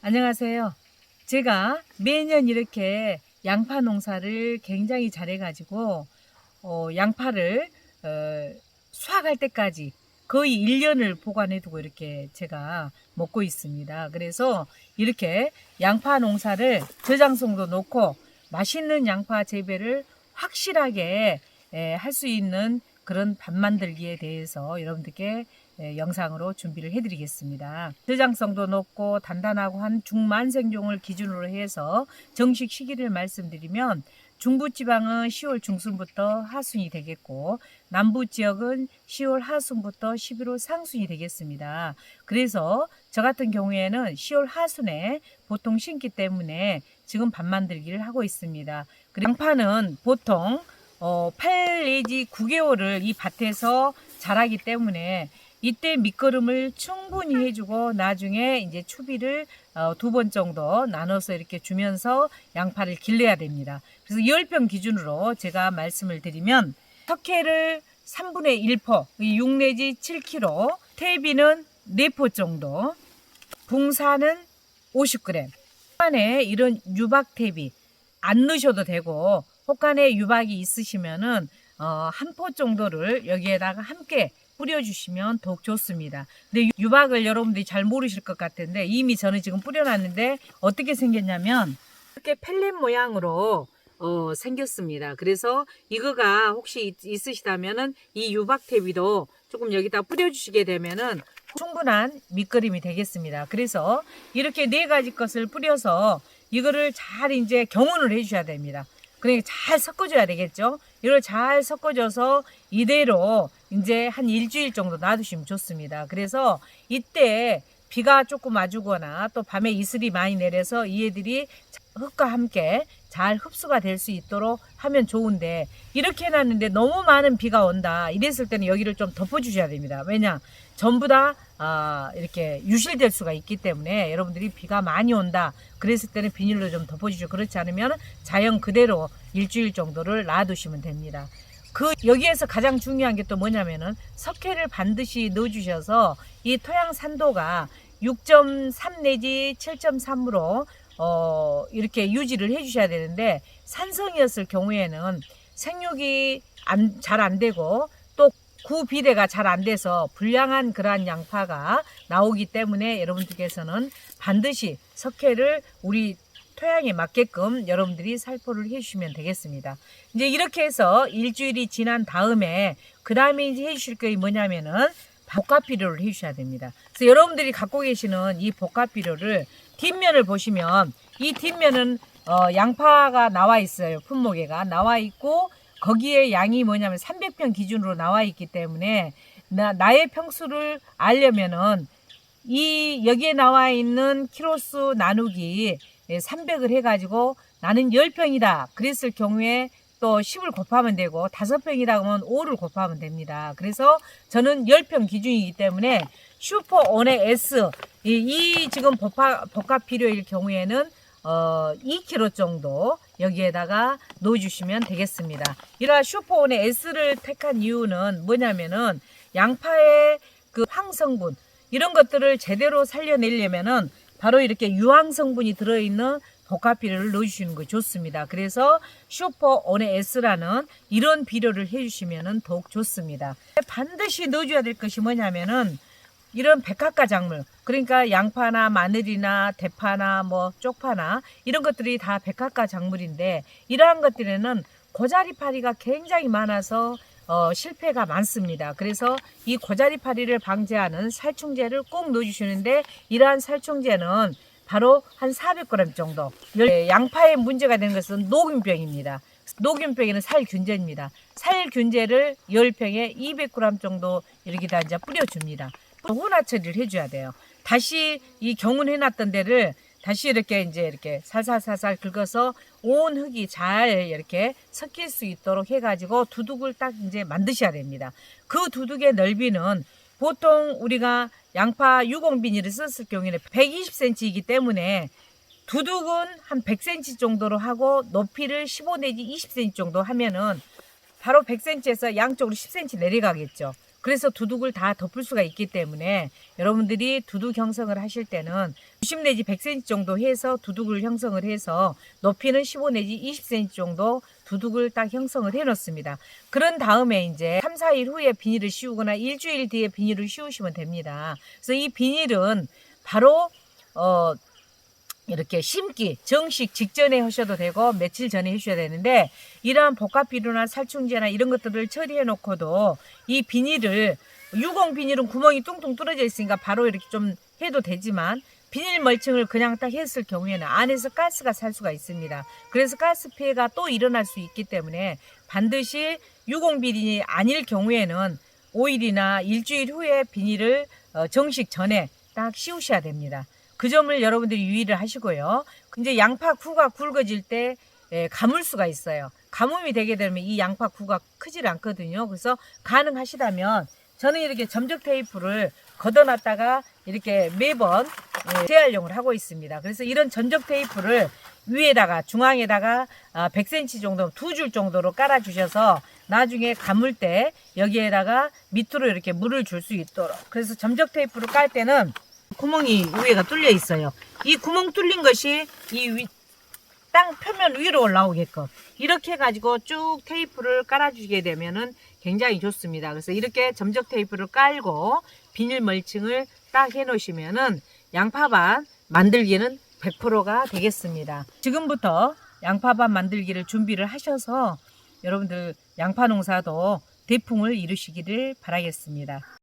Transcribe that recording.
안녕하세요. 제가 매년 이렇게 양파 농사를 굉장히 잘해가지고 양파를 수확할 때까지 거의 1년을 보관해두고 이렇게 제가 먹고 있습니다. 그래서 이렇게 양파 농사를 저장성도 놓고 맛있는 양파 재배를 확실하게 할 수 있는 그런 밥 만들기에 대해서 여러분들께 영상으로 준비를 해드리겠습니다. 저장성도 높고 단단하고 한 중만생종을 기준으로 해서 정식 시기를 말씀드리면 중부지방은 10월 중순부터 하순이 되겠고 남부지역은 10월 하순부터 11월 상순이 되겠습니다. 그래서 저 같은 경우에는 10월 하순에 보통 심기 때문에 지금 밥 만들기를 하고 있습니다. 양파는 보통 8 내지 9개월을 이 밭에서 자라기 때문에 이때 밑거름을 충분히 해주고 나중에 이제 추비를 2번 정도 나눠서 이렇게 주면서 양파를 길러야 됩니다. 그래서 10평 기준으로 제가 말씀을 드리면 석회를 3분의 1포, 6 내지 7kg, 퇴비는 4포 정도, 붕사는 50g. 혹간에 이런 유박 퇴비 안 넣으셔도 되고 혹간에 유박이 있으시면은 한 포 정도를 여기에다가 함께 뿌려주시면 더욱 좋습니다. 근데 유박을 여러분들이 잘 모르실 것 같은데 이미 저는 지금 뿌려놨는데 어떻게 생겼냐면 이렇게 펠렛 모양으로 생겼습니다. 그래서 이거가 혹시 있으시다면은 이 유박 퇴비도 조금 여기다 뿌려주시게 되면은 충분한 밑거름이 되겠습니다. 그래서 이렇게 4가지 것을 뿌려서 이거를 잘 이제 경운을 해주셔야 됩니다. 그러니까 잘 섞어줘야 되겠죠. 이걸 잘 섞어줘서 이대로 이제 한 일주일 정도 놔두시면 좋습니다. 그래서 이때 비가 조금 와주거나 또 밤에 이슬이 많이 내려서 이 애들이 흙과 함께 잘 흡수가 될 수 있도록 하면 좋은데 이렇게 해놨는데 너무 많은 비가 온다 이랬을 때는 여기를 좀 덮어주셔야 됩니다. 왜냐 전부 다 이렇게 유실될 수가 있기 때문에 여러분들이 비가 많이 온다 그랬을 때는 비닐로 좀 덮어주시고 그렇지 않으면 자연 그대로 일주일 정도를 놔두시면 됩니다. 여기에서 가장 중요한 게 또 뭐냐면은 석회를 반드시 넣어주셔서 이 토양 산도가 6.3 내지 7.3으로 이렇게 유지를 해주셔야 되는데 산성이었을 경우에는 생육이 잘 안 되고 또 구비대가 잘 안 돼서 불량한 그러한 양파가 나오기 때문에 여러분들께서는 반드시 석회를 우리 토양에 맞게끔 여러분들이 살포를 해주시면 되겠습니다. 이제 이렇게 해서 일주일이 지난 다음에 그 다음에 이제 해주실 게 뭐냐면은 복합비료를 해주셔야 됩니다. 그래서 여러분들이 갖고 계시는 이 복합비료를 뒷면을 보시면 이 뒷면은 양파가 나와 있어요. 품목에가 나와 있고 거기에 양이 뭐냐면 300평 기준으로 나와 있기 때문에 나의 평수를 알려면은 여기에 나와 있는 키로수 나누기 300을 해가지고 나는 10평이다 그랬을 경우에 또 10을 곱하면 되고 5평이다 그러면 5를 곱하면 됩니다. 그래서 저는 10평 기준이기 때문에 슈퍼온의 S 이 지금 복합 비료일 경우에는 2kg 정도 여기에다가 넣어주시면 되겠습니다. 이러한 슈퍼온의 S를 택한 이유는 뭐냐면은 양파의 그 황성분 이런 것들을 제대로 살려내려면은 바로 이렇게 유황 성분이 들어있는 복합 비료를 넣어주시는 거 좋습니다. 그래서 슈퍼온의 S라는 이런 비료를 해주시면 더욱 좋습니다. 반드시 넣어줘야 될 것이 뭐냐면은 이런 백합과 작물 그러니까 양파나 마늘이나 대파나 뭐 쪽파나 이런 것들이 다 백합과 작물인데 이러한 것들에는 고자리파리가 굉장히 많아서 실패가 많습니다. 그래서 이 고자리파리를 방지하는 살충제를 꼭 넣어주시는데 이러한 살충제는 바로 한 400g 정도. 양파에 문제가 되는 것은 녹균병입니다. 녹균병에는 살균제입니다. 살균제를 10평에 200g 정도 이렇게 다 이제 뿌려줍니다. 혼화 처리를 해줘야 돼요. 다시 이 경운해놨던 데를 다시 이렇게 살살살살 긁어서 온 흙이 잘 이렇게 섞일 수 있도록 해가지고 두둑을 딱 이제 만드셔야 됩니다. 그 두둑의 넓이는 보통 우리가 양파 유공비닐을 썼을 경우에는 120cm이기 때문에 두둑은 한 100cm 정도로 하고 높이를 15 내지 20cm 정도 하면은 바로 100cm에서 양쪽으로 10cm 내려가겠죠. 그래서 두둑을 다 덮을 수가 있기 때문에 여러분들이 두둑 형성을 하실 때는 90 내지 100cm 정도 해서 두둑을 형성을 해서 높이는 15 내지 20cm 정도 두둑을 딱 형성을 해 놓습니다. 그런 다음에 이제 3, 4일 후에 비닐을 씌우거나 일주일 뒤에 비닐을 씌우시면 됩니다. 그래서 이 비닐은 바로 이렇게 심기 정식 직전에 하셔도 되고 며칠 전에 해주셔야 되는데, 이러한 복합비료나 살충제나 이런 것들을 처리해 놓고도 이 비닐을, 유공 비닐은 구멍이 뚱뚱 뚫어져 있으니까 바로 이렇게 좀 해도 되지만, 비닐 멀칭을 그냥 딱 했을 경우에는 안에서 가스가 살 수가 있습니다. 그래서 가스 피해가 또 일어날 수 있기 때문에 반드시 유공 비닐이 아닐 경우에는 5일이나 일주일 후에 비닐을 정식 전에 딱 씌우셔야 됩니다. 그 점을 여러분들이 유의를 하시고요. 이제 양파 구가 굵어질 때 가물 수가 있어요. 가뭄이 되게 되면 이 양파 구가 크질 않거든요. 그래서 가능하시다면 저는 이렇게 점적 테이프를 걷어놨다가 이렇게 매번 재활용을 하고 있습니다. 그래서 이런 점적 테이프를 위에다가 중앙에다가 100cm 정도 2줄 정도로 깔아 주셔서 나중에 감을 때 여기에다가 밑으로 이렇게 물을 줄 수 있도록, 그래서 점적 테이프를 깔 때는 구멍이 위에가 뚫려 있어요. 이 구멍 뚫린 것이 이 땅 표면 위로 올라오게끔 이렇게 해가지고 쭉 테이프를 깔아주게 되면은 굉장히 좋습니다. 그래서 이렇게 점적 테이프를 깔고 비닐 멀칭을 딱 해놓으시면은 양파밭 만들기는 100%가 되겠습니다. 지금부터 양파밭 만들기를 준비를 하셔서 여러분들 양파 농사도 대풍을 이루시기를 바라겠습니다.